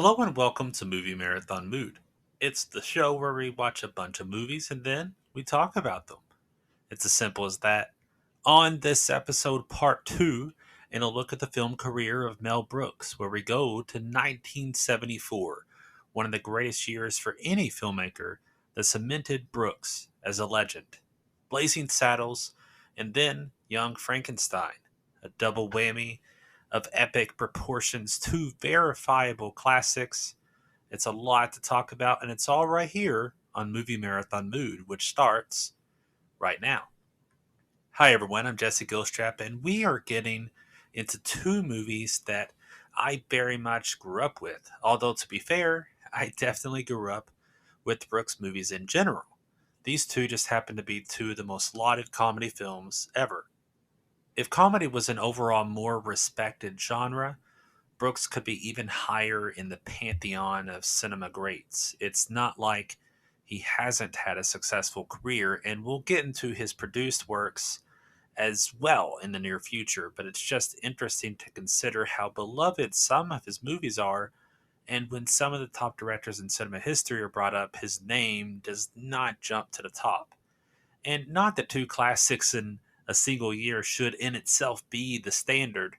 Hello and welcome to Movie Marathon Mood. It's the show where we watch a bunch of movies and then we talk about them. It's as simple as that. On this episode, part two, in a look at the film career of Mel Brooks, where we go to 1974, one of the greatest years for any filmmaker that cemented Brooks as a legend. Blazing Saddles, and then Young Frankenstein, a double whammy of epic proportions, two verifiable classics. It's a lot to talk about, and it's all right here on Movie Marathon Mood, which starts right now. Hi, everyone. I'm Jesse Gilstrap, and we are getting into two movies that I very much grew up with. Although, to be fair, I definitely grew up with Brooks movies in general. These two just happen to be two of the most lauded comedy films ever. If comedy was an overall more respected genre, Brooks could be even higher in the pantheon of cinema greats. It's not like he hasn't had a successful career, and we'll get into his produced works as well in the near future, but it's just interesting to consider how beloved some of his movies are, and when some of the top directors in cinema history are brought up, his name does not jump to the top. And not that two classics in a single year should in itself be the standard.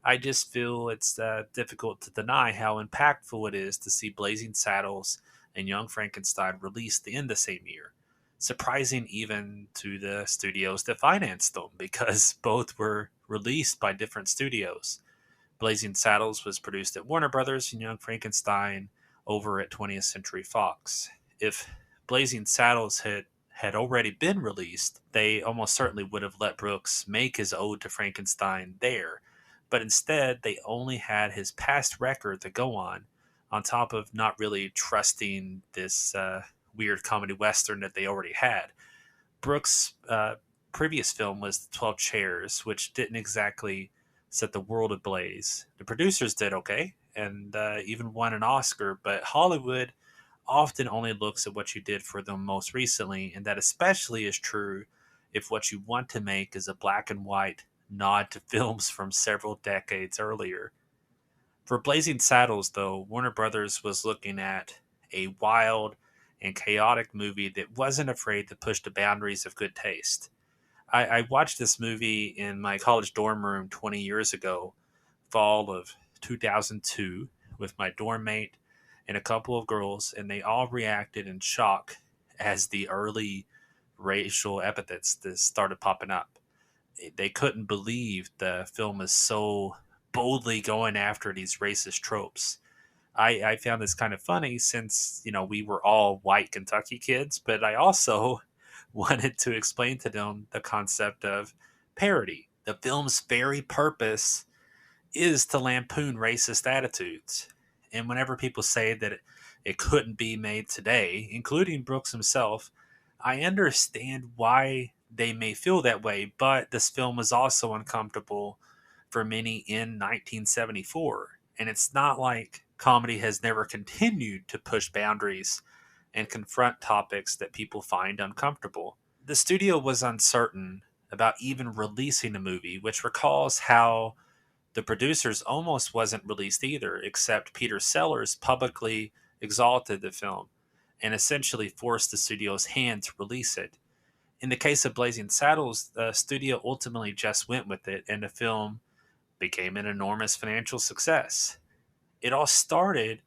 I just feel it's difficult to deny how impactful it is to see Blazing Saddles and Young Frankenstein released in the same year. Surprising even to the studios that financed them because both were released by different studios. Blazing Saddles was produced at Warner Brothers and Young Frankenstein over at 20th Century Fox. If Blazing Saddles had already been released, they almost certainly would have let Brooks make his ode to Frankenstein there. But instead, they only had his past record to go on top of not really trusting this weird comedy western that they already had. Brooks' previous film was The 12 Chairs, which didn't exactly set the world ablaze. The producers did okay and even won an Oscar, but Hollywood often only looks at what you did for them most recently, and that especially is true if what you want to make is a black and white nod to films from several decades earlier. For Blazing Saddles, though, Warner Brothers was looking at a wild and chaotic movie that wasn't afraid to push the boundaries of good taste. I watched this movie in my college dorm room 20 years ago, fall of 2002, with my dorm mate and a couple of girls, and they all reacted in shock as the early racial epithets that started popping up. They couldn't believe the film is so boldly going after these racist tropes. I found this kind of funny since, we were all white Kentucky kids, but I also wanted to explain to them the concept of parody. The film's very purpose is to lampoon racist attitudes. And whenever people say that it couldn't be made today, including Brooks himself, I understand why they may feel that way, but this film was also uncomfortable for many in 1974. And it's not like comedy has never continued to push boundaries and confront topics that people find uncomfortable. The studio was uncertain about even releasing the movie, which recalls how the producers almost wasn't released either, except Peter Sellers publicly exalted the film and essentially forced the studio's hand to release it. In the case of Blazing Saddles, the studio ultimately just went with it, and the film became an enormous financial success. It all started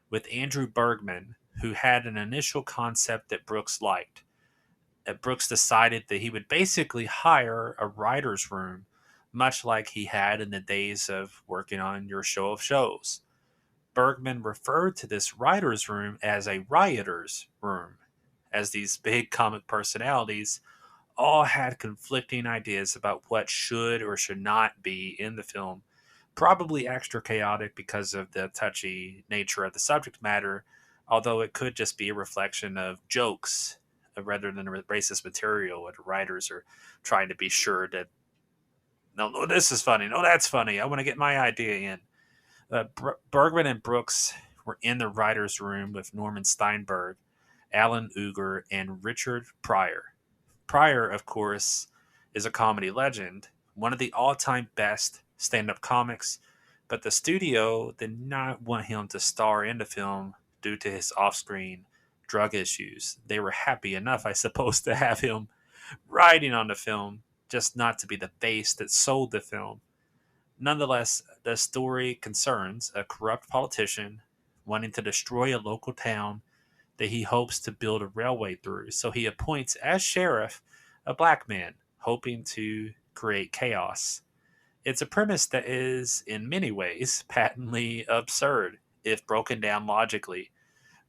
with Andrew Bergman, who had an initial concept that Brooks liked. Brooks decided that he would basically hire a writer's room, much like he had in the days of working on Your Show of Shows. Bergman referred to this writer's room as a rioter's room, as these big comic personalities all had conflicting ideas about what should or should not be in the film. Probably extra chaotic because of the touchy nature of the subject matter, although it could just be a reflection of jokes rather than racist material. Where the writers are trying to be sure that, no, this is funny. No, that's funny. I want to get my idea in. Bergman and Brooks were in the writer's room with Norman Steinberg, Alan Uger, and Richard Pryor. Pryor, of course, is a comedy legend, one of the all time best stand up comics, But the studio did not want him to star in the film due to his off screen drug issues. They were happy enough, I suppose, to have him riding on the film, just not to be the face that sold the film. Nonetheless, the story concerns a corrupt politician wanting to destroy a local town that he hopes to build a railway through. So he appoints as sheriff a black man, hoping to create chaos. It's a premise that is, in many ways, patently absurd if broken down logically.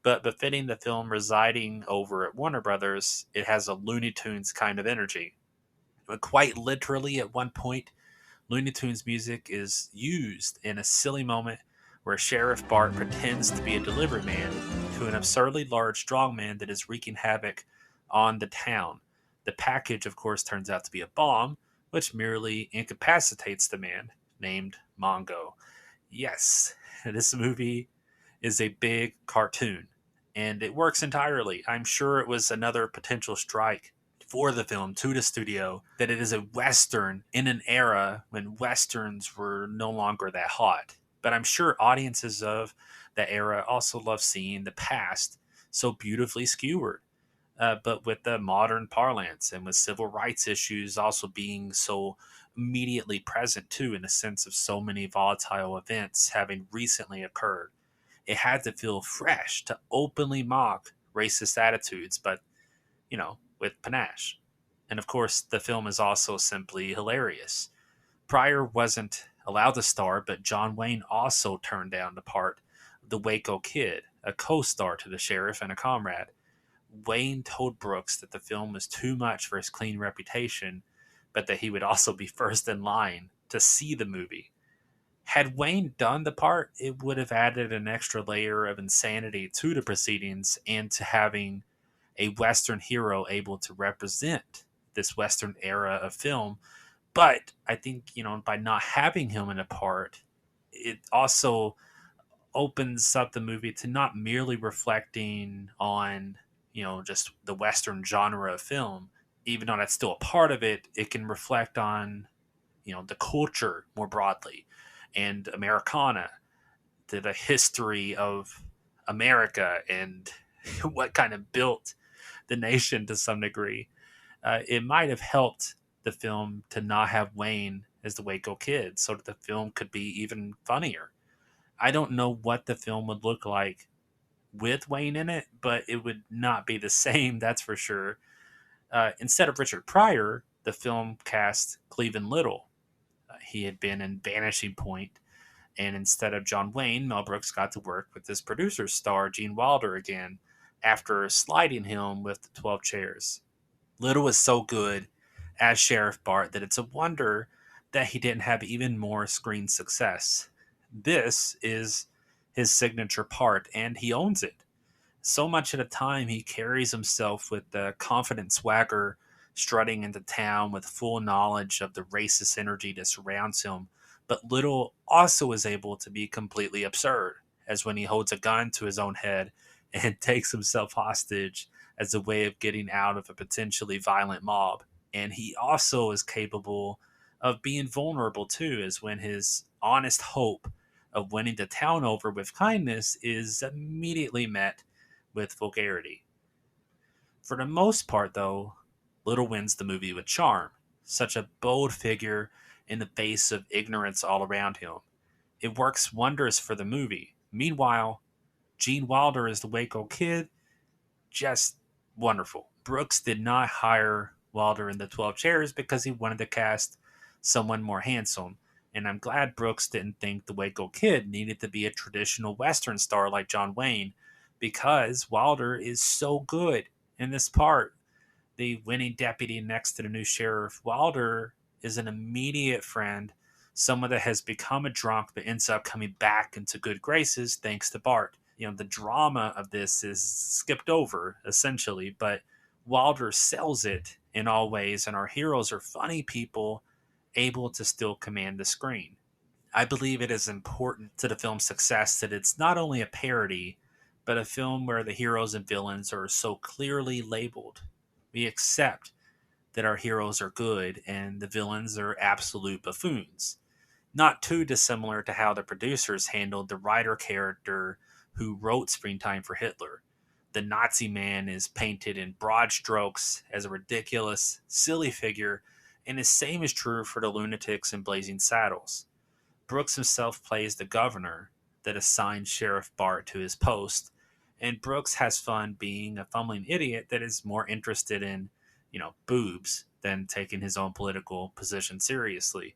But befitting the film residing over at Warner Brothers, it has a Looney Tunes kind of energy. But quite literally, at one point, Looney Tunes music is used in a silly moment where Sheriff Bart pretends to be a delivery man to an absurdly large strongman that is wreaking havoc on the town. The package, of course, turns out to be a bomb, which merely incapacitates the man named Mongo. Yes, this movie is a big cartoon, and it works entirely. I'm sure it was another potential strike for the film to the studio that it is a Western in an era when Westerns were no longer that hot. But I'm sure audiences of that era also love seeing the past so beautifully skewered. But with the modern parlance and with civil rights issues also being so immediately present too, in the sense of so many volatile events having recently occurred, it had to feel fresh to openly mock racist attitudes, but with panache. And of course, the film is also simply hilarious. Pryor wasn't allowed to star, but John Wayne also turned down the part of the Waco Kid, a co star to the sheriff and a comrade. Wayne told Brooks that the film was too much for his clean reputation, but that he would also be first in line to see the movie. Had Wayne done the part, it would have added an extra layer of insanity to the proceedings and to having a Western hero able to represent this Western era of film. But I think, by not having him in a part, it also opens up the movie to not merely reflecting on, just the Western genre of film. Even though that's still a part of it, it can reflect on, the culture more broadly and Americana, the history of America and what kind of built the nation to some degree. It might have helped the film to not have Wayne as the Waco Kid so that the film could be even funnier. I don't know what the film would look like with Wayne in it, but it would not be the same, that's for sure. Instead of Richard Pryor, the film cast Cleveland Little. He had been in Vanishing Point, and instead of John Wayne, Mel Brooks got to work with his producer's star, Gene Wilder, again after sliding him with the 12 chairs. Little was so good as Sheriff Bart that it's a wonder that he didn't have even more screen success. This is his signature part, and he owns it. So much at a time, he carries himself with the confident swagger, strutting into town with full knowledge of the racist energy that surrounds him. But Little also is able to be completely absurd, as when he holds a gun to his own head and takes himself hostage as a way of getting out of a potentially violent mob. And he also is capable of being vulnerable too, as when his honest hope of winning the town over with kindness is immediately met with vulgarity. For the most part, though, Little wins the movie with charm, such a bold figure in the face of ignorance all around him. It works wonders for the movie. Meanwhile, Gene Wilder as the Waco Kid, just wonderful. Brooks did not hire Wilder in the 12 Chairs because he wanted to cast someone more handsome. And I'm glad Brooks didn't think the Waco Kid needed to be a traditional Western star like John Wayne, because Wilder is so good in this part. The winning deputy next to the new sheriff, Wilder is an immediate friend, someone that has become a drunk but ends up coming back into good graces thanks to Bart. The drama of this is skipped over essentially, but Wilder sells it in all ways, and our heroes are funny people able to still command the screen. I believe it is important to the film's success that it's not only a parody, but a film where the heroes and villains are so clearly labeled. We accept that our heroes are good and the villains are absolute buffoons. not too dissimilar to how the producers handled the writer character who wrote Springtime for Hitler. The Nazi man is painted in broad strokes as a ridiculous, silly figure, and the same is true for the lunatics in Blazing Saddles. Brooks himself plays the governor that assigned Sheriff Bart to his post, and Brooks has fun being a fumbling idiot that is more interested in, boobs than taking his own political position seriously.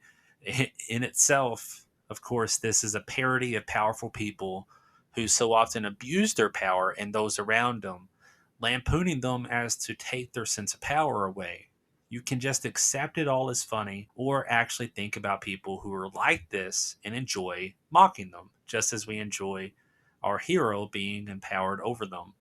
In itself, of course, this is a parody of powerful people who so often abuse their power and those around them, lampooning them as to take their sense of power away. You can just accept it all as funny or actually think about people who are like this and enjoy mocking them, just as we enjoy our hero being empowered over them.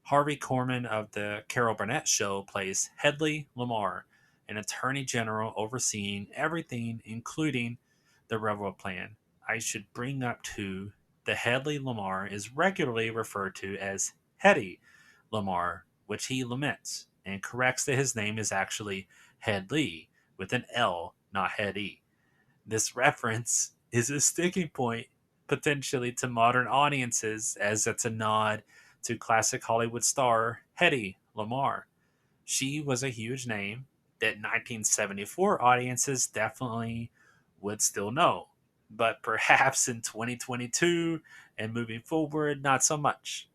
Harvey Korman of the Carol Burnett Show plays Hedley Lamar, an attorney general overseeing everything, including the railroad plan. I should bring up too that Hedley Lamar is regularly referred to as Hetty Lamar, which he laments and corrects that his name is actually Hedley with an L, not Hetty. This reference is a sticking point potentially to modern audiences, as it's a nod to classic Hollywood star Hetty Lamar. She was a huge name that 1974 audiences definitely would still know, but perhaps in 2022 and moving forward, not so much.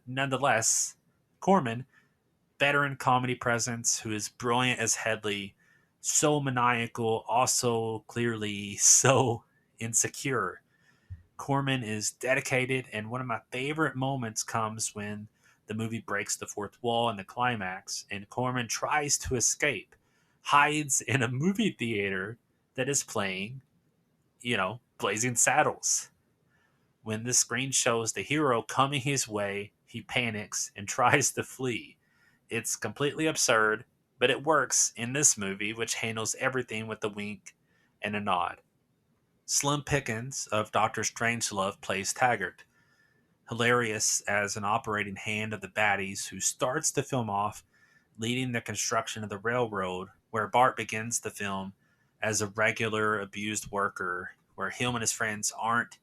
Nonetheless, Corman, veteran comedy presence who is brilliant as Hedley, so maniacal, also clearly so insecure. Corman is dedicated, and one of my favorite moments comes when the movie breaks the fourth wall in the climax, and Corman tries to escape, hides in a movie theater that is playing, Blazing Saddles. When the screen shows the hero coming his way, he panics and tries to flee. It's completely absurd, but it works in this movie, which handles everything with a wink and a nod. Slim Pickens of Doctor Strangelove plays Taggart, hilarious as an operating hand of the baddies who starts the film off leading the construction of the railroad, where Bart begins the film as a regular abused worker, where him and his friends aren't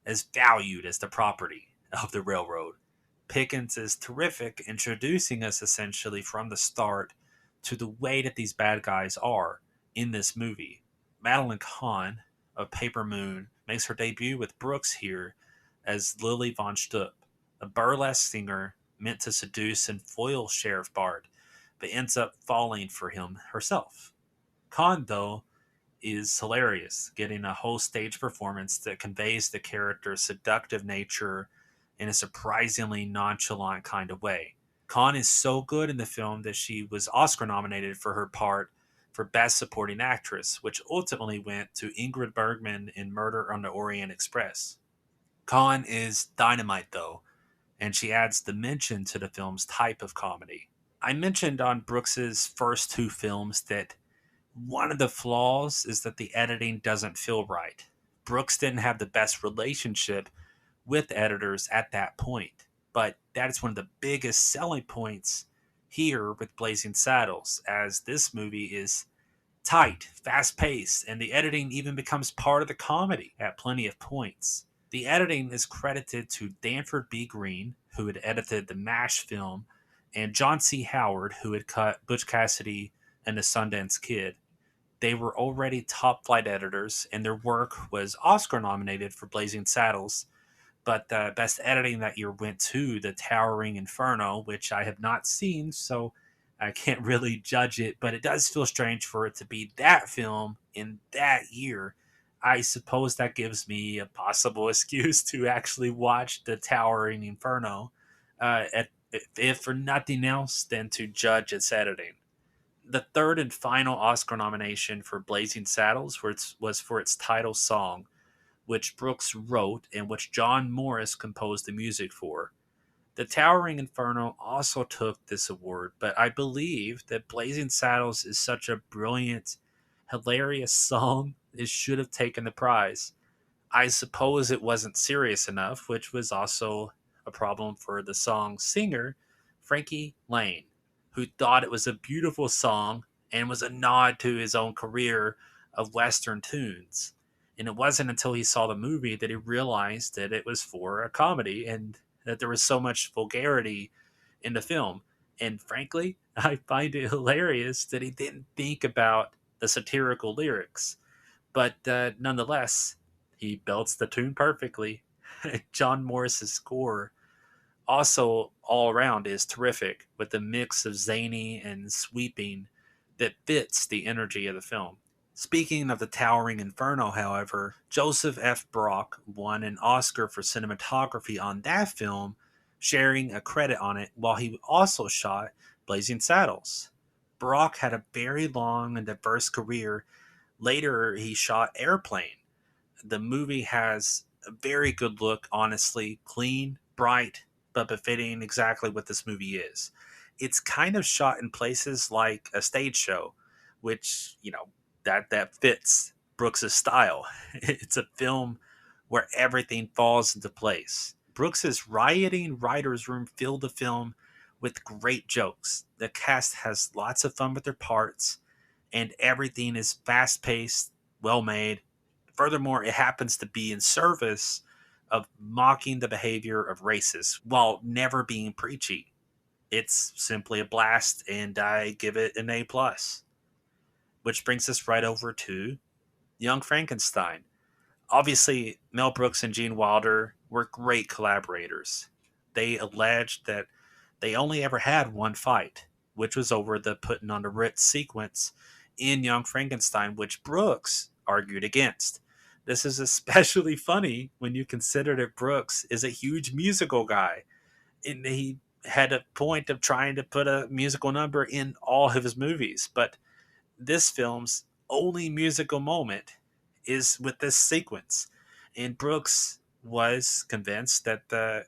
as valued as the property of the railroad. Pickens is terrific, introducing us essentially from the start to the way that these bad guys are in this movie. Madeline Kahn of Paper Moon makes her debut with Brooks here as Lily Von Stupp, a burlesque singer meant to seduce and foil Sheriff Bart, but ends up falling for him herself. Kahn, though, is hilarious, getting a whole stage performance that conveys the character's seductive nature in a surprisingly nonchalant kind of way. Kahn is so good in the film that she was Oscar nominated for her part for Best Supporting Actress, which ultimately went to Ingrid Bergman in Murder on the Orient Express. Kahn is dynamite, though, and she adds dimension to the film's type of comedy. I mentioned on Brooks's first two films that one of the flaws is that the editing doesn't feel right. Brooks didn't have the best relationship with editors at that point, but that is one of the biggest selling points here with Blazing Saddles, as this movie is tight, fast paced, and the editing even becomes part of the comedy at plenty of points. The editing is credited to Danford B. Green, who had edited the MASH film, and John C. Howard, who had cut Butch Cassidy and the Sundance Kid. They were already top flight editors, and their work was Oscar nominated for Blazing Saddles, but the best editing that year went to The Towering Inferno, which I have not seen, so I can't really judge it, but it does feel strange for it to be that film in that year. I suppose that gives me a possible excuse to actually watch The Towering Inferno, if for nothing else than to judge its editing. The third and final Oscar nomination for Blazing Saddles was for its title song, which Brooks wrote and which John Morris composed the music for. The Towering Inferno also took this award, but I believe that Blazing Saddles is such a brilliant, hilarious song, it should have taken the prize. I suppose it wasn't serious enough, which was also a problem for the song's singer, Frankie Lane, who thought it was a beautiful song and was a nod to his own career of Western tunes. And it wasn't until he saw the movie that he realized that it was for a comedy and that there was so much vulgarity in the film. And frankly, I find it hilarious that he didn't think about the satirical lyrics. But nonetheless, he belts the tune perfectly. John Morris's score also all around is terrific with a mix of zany and sweeping that fits the energy of the film. Speaking of the towering inferno, however, Joseph F. Brock won an Oscar for cinematography on that film, sharing a credit on it while he also shot Blazing Saddles. Brock had a very long and diverse career. Later, he shot Airplane. The movie has a very good look, honestly, clean, bright, but befitting exactly what this movie is. It's kind of shot in places like a stage show, which, that fits Brooks's style. It's a film where everything falls into place. Brooks's rioting writers' room filled the film with great jokes. The cast has lots of fun with their parts, and everything is fast paced, well made. Furthermore, it happens to be in service of mocking the behavior of racists while never being preachy. It's simply a blast, and I give it an A plus. Which brings us right over to Young Frankenstein. Obviously, Mel Brooks and Gene Wilder were great collaborators. They alleged that they only ever had one fight, which was over the putting on the Ritz sequence in Young Frankenstein, which Brooks argued against. This is especially funny when you consider that Brooks is a huge musical guy, and he had a point of trying to put a musical number in all of his movies. But this film's only musical moment is with this sequence. And Brooks was convinced that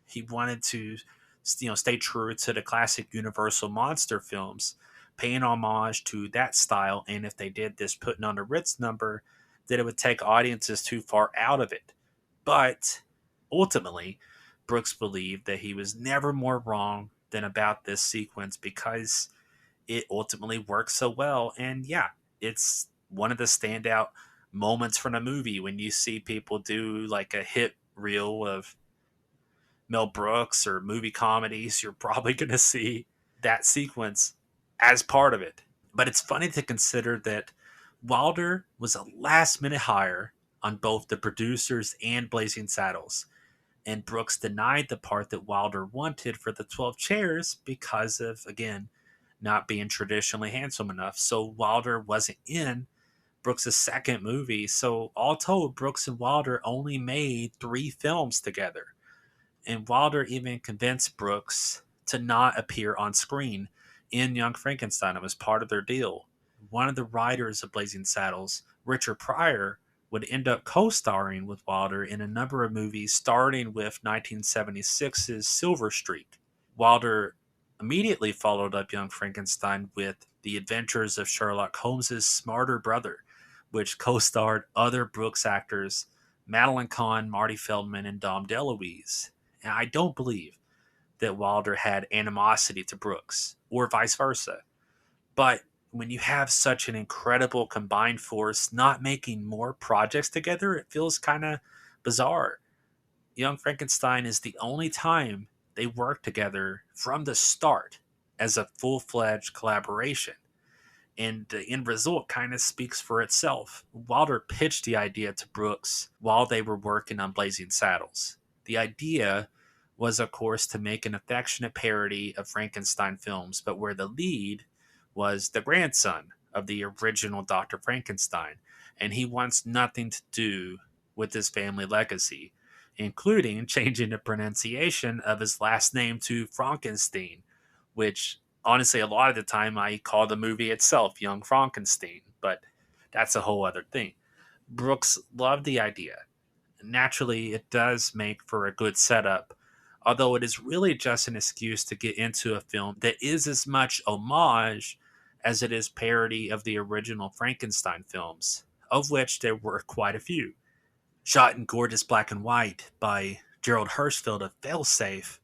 he wanted to stay true to the classic Universal monster films, paying homage to that style. And if they did this putting on a Ritz number, that it would take audiences too far out of it. But ultimately, Brooks believed that he was never more wrong than about this sequence because it ultimately works so well. And yeah, it's one of the standout moments from the movie when you see people do like a hit reel of Mel Brooks or movie comedies. You're probably going to see that sequence as part of it. But it's funny to consider that Wilder was a last minute hire on both the producers and Blazing Saddles. And Brooks denied the part that Wilder wanted for the 12 chairs because of, again, not being traditionally handsome enough. So Wilder wasn't in Brooks' second movie. So all told, Brooks and Wilder only made 3 films together. And Wilder even convinced Brooks to not appear on screen in Young Frankenstein. It was part of their deal. One of the writers of Blazing Saddles, Richard Pryor, would end up co-starring with Wilder in a number of movies, starting with 1976's Silver Streak. Wilder immediately followed up Young Frankenstein with The Adventures of Sherlock Holmes's Smarter Brother, which co-starred other Brooks actors Madeline Kahn, Marty Feldman, and Dom DeLuise. And I don't believe that Wilder had animosity to Brooks, or vice versa. But when you have such an incredible combined force not making more projects together, it feels kind of bizarre. Young Frankenstein is the only time they work together from the start as a full-fledged collaboration. And the end result kind of speaks for itself. Wilder pitched the idea to Brooks while they were working on Blazing Saddles. The idea was, of course, to make an affectionate parody of Frankenstein films, but where the lead was the grandson of the original Dr. Frankenstein, and he wants nothing to do with his family legacy, including changing the pronunciation of his last name to Frankenstein, which honestly, a lot of the time I call the movie itself Young Frankenstein, but that's a whole other thing. Brooks loved the idea. Naturally, it does make for a good setup, although it is really just an excuse to get into a film that is as much homage as it is parody of the original Frankenstein films, of which there were quite a few. Shot in gorgeous black and white by Gerald Hirschfeld of Failsafe,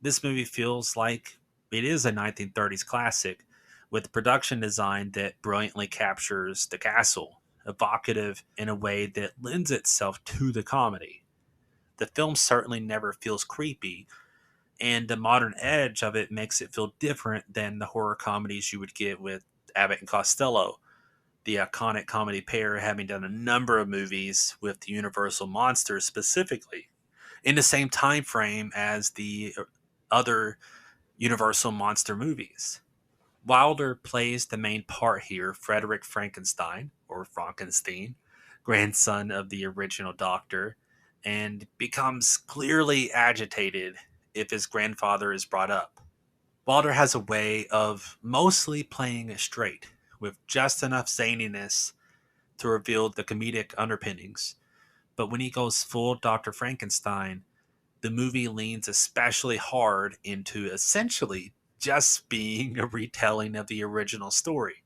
this movie feels like it is a 1930s classic with production design that brilliantly captures the castle. evocative in a way that lends itself to the comedy. The film certainly never feels creepy, and the modern edge of it makes it feel different than the horror comedies you would get with Abbott and Costello, the iconic comedy pair having done a number of movies with the Universal monsters specifically in the same time frame as the other Universal monster movies. Wilder plays the main part here, Frederick Frankenstein, or Frankenstein, grandson of the original Doctor, and becomes clearly agitated if his grandfather is brought up. Wilder has a way of mostly playing it straight, with just enough zaniness to reveal the comedic underpinnings. But when he goes full Dr. Frankenstein, the movie leans especially hard into essentially just being a retelling of the original story.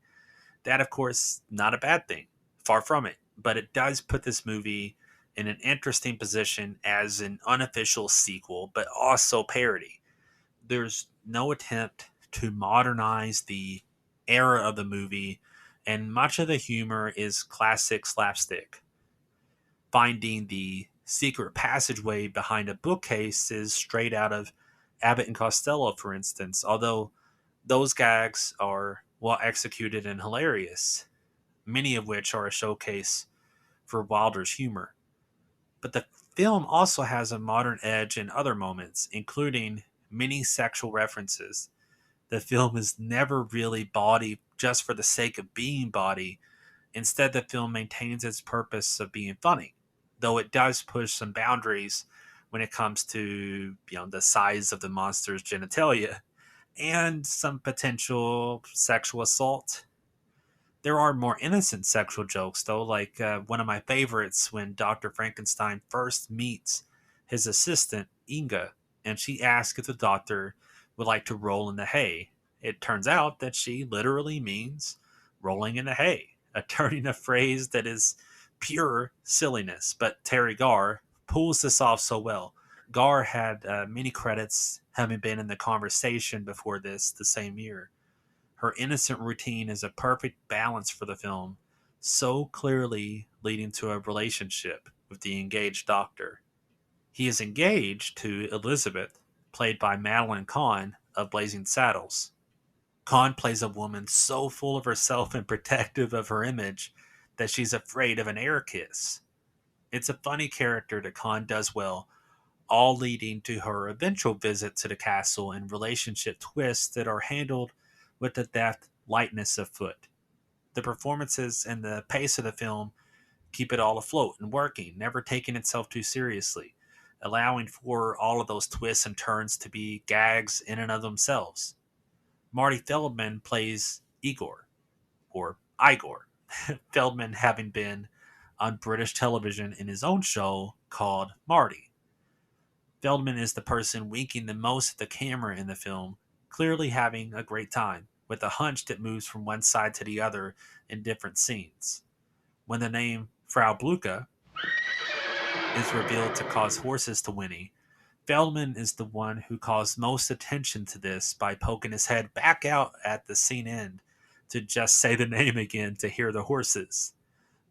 That, of course, not a bad thing. Far from it. But it does put this movie in an interesting position as an unofficial sequel, but also parody. There's no attempt to modernize the era of the movie, and much of the humor is classic slapstick. Finding the secret passageway behind a bookcase is straight out of Abbott and Costello, for instance, although those gags are well executed and hilarious, many of which are a showcase for Wilder's humor. But the film also has a modern edge in other moments, including many sexual references. The film is never really bawdy just for the sake of being bawdy. Instead, the film maintains its purpose of being funny, though it does push some boundaries when it comes to the size of the monster's genitalia and some potential sexual assault. There are more innocent sexual jokes, though, like one of my favorites when Dr. Frankenstein first meets his assistant, Inga, and she asks if the doctor would like to roll in the hay. It turns out that she literally means rolling in the hay, a turning of phrase that is pure silliness. But Terry Garr pulls this off so well. Garr had many credits, having been in The Conversation before this the same year. Her innocent routine is a perfect balance for the film, so clearly leading to a relationship with the engaged doctor. He is engaged to Elizabeth, played by Madeline Kahn of Blazing Saddles. Kahn plays a woman so full of herself and protective of her image that she's afraid of an air kiss. It's a funny character that Kahn does well, all leading to her eventual visit to the castle and relationship twists that are handled with the deft lightness of foot. The performances and the pace of the film keep it all afloat and working, never taking itself too seriously, allowing for all of those twists and turns to be gags in and of themselves. Marty Feldman plays Igor, or Igor, Feldman having been on British television in his own show called Marty. Feldman is the person winking the most at the camera in the film, clearly having a great time, with a hunch that moves from one side to the other in different scenes. When the name Frau Blucher is revealed to cause horses to whinny, Feldman is the one who calls most attention to this by poking his head back out at the scene end to just say the name again to hear the horses.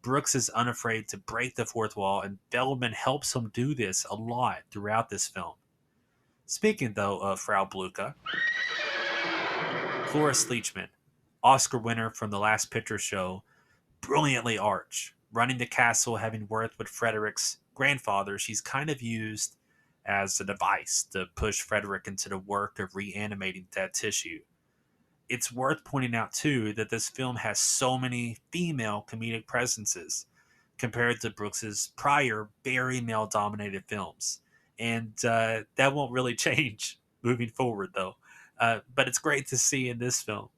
Brooks is unafraid to break the fourth wall, and Feldman helps him do this a lot throughout this film. Speaking, though, of Frau Blucher, Cloris Leachman, Oscar winner from The Last Picture Show, brilliantly arch. Running the castle, having worked with Frederick's grandfather, she's kind of used as a device to push Frederick into the work of reanimating dead tissue. It's worth pointing out, too, that this film has so many female comedic presences compared to Brooks's prior, very male dominated films. And that won't really change moving forward, though. But it's great to see in this film.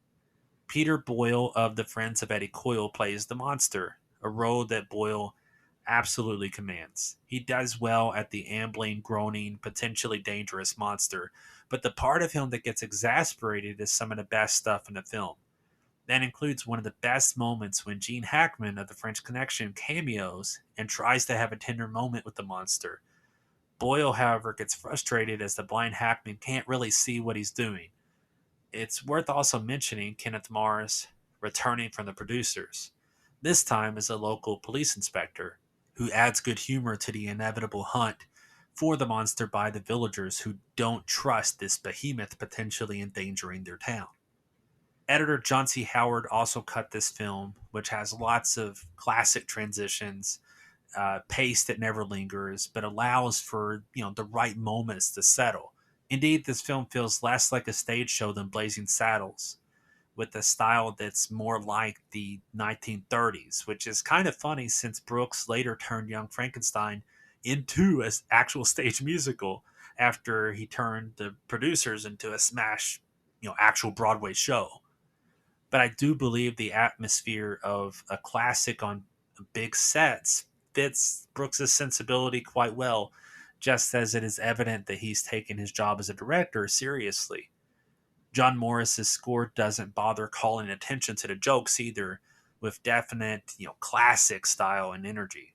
Peter Boyle of the Friends of Eddie Coyle plays the monster, a role that Boyle absolutely commands. He does well at the ambling, groaning, potentially dangerous monster, but the part of him that gets exasperated is some of the best stuff in the film. That includes one of the best moments when Gene Hackman of the French Connection cameos and tries to have a tender moment with the monster. Boyle, however, gets frustrated as the blind Hackman can't really see what he's doing. It's worth also mentioning Kenneth Mars returning from the producers. this time as a local police inspector who adds good humor to the inevitable hunt for the monster by the villagers who don't trust this behemoth potentially endangering their town. Editor John C. Howard also cut this film, which has lots of classic transitions, pace that never lingers, but allows for the right moments to settle. Indeed, this film feels less like a stage show than Blazing Saddles, with a style that's more like the 1930s, which is kind of funny since Brooks later turned Young Frankenstein into an actual stage musical after he turned the producers into a smash, actual Broadway show. But I do believe the atmosphere of a classic on big sets fits Brooks's sensibility quite well, just as it is evident that he's taken his job as a director seriously. John Morris's score doesn't bother calling attention to the jokes either, with definite, classic style and energy.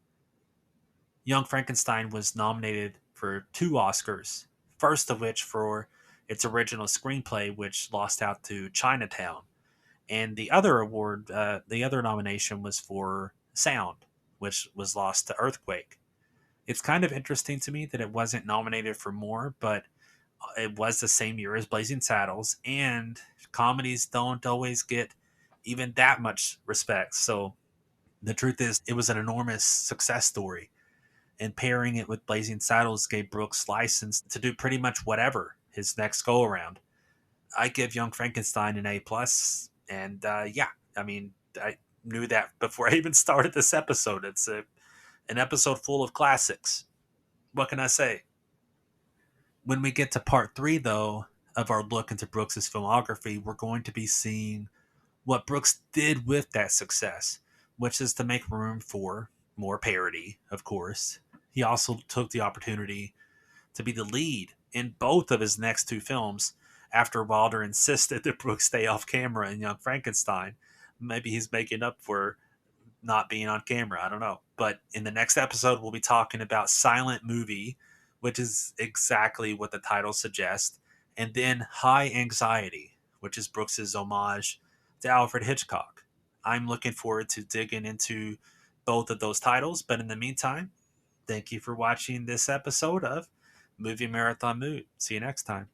Young Frankenstein was nominated for 2 Oscars, first of which for its original screenplay, which lost out to Chinatown, and the other nomination was for sound, which was lost to Earthquake. It's kind of interesting to me that it wasn't nominated for more, but it was the same year as Blazing Saddles, and comedies don't always get even that much respect. So the truth is, it was an enormous success story, and pairing it with Blazing Saddles gave Brooks license to do pretty much whatever his next go around. I give Young Frankenstein an A+, and yeah, I mean, I knew that before I even started this episode. It's an episode full of classics. What can I say? When we get to part 3, though, of our look into Brooks's filmography, we're going to be seeing what Brooks did with that success, which is to make room for more parody, of course. He also took the opportunity to be the lead in both of his next 2 films after Wilder insisted that Brooks stay off camera in Young Frankenstein. Maybe he's making up for not being on camera. I don't know. But in the next episode, we'll be talking about Silent Movie, which is exactly what the title suggests, and then High Anxiety, which is Brooks's homage to Alfred Hitchcock. I'm looking forward to digging into both of those titles, but in the meantime, thank you for watching this episode of Movie Marathon Mood. See you next time.